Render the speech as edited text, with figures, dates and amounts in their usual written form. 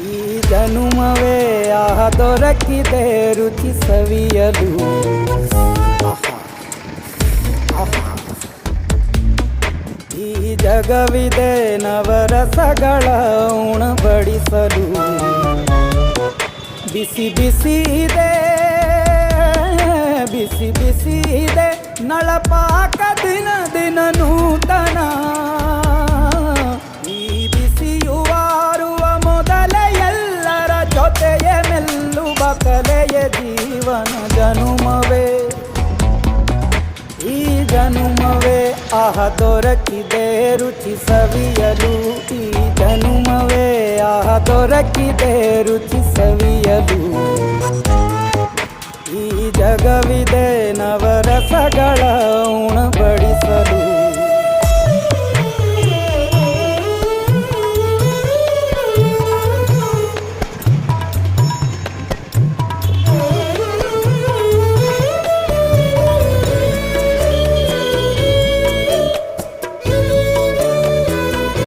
ಈ ಜನುಮವೇ ಆಹ ದೊರಕಿದೆ ರುಚಿ ಸವಿಯಲು. ಈ ಜಗವಿದೆ ನವರಸಗಳ ಉಣಬಡಿಸಲು. ಬಿಸಿ ಬಿಸಿ ಇದೆ, ಬಿಸಿ ಬಿಸಿ ಇದೆ ನಳಪಾಕ ದಿನ ದಿನ ನೂತನ. ಈ ಬಿಸಿಯುವಾರುವ ಮೊದಲೇ ಎಲ್ಲರ ಜೊತೆಯೇ ಮೆಲ್ಲುವ ಕಲೆಯ ಜೀವನ ಜನುಮವೇ. ಈ ಜನುಮವೇ ಆಹ ದೊರಕಿದೆ ರುಚಿ ಸವಿಯಲು. ಈ ಜನುಮವೇ ಆಹ ದೊರಕಿದೆ ರುಚಿ ಸವಿಯಲು. ಈ ಜಗವಿದೆ ನವರಸಗಳ ಉಣಬಡಿಸಲು.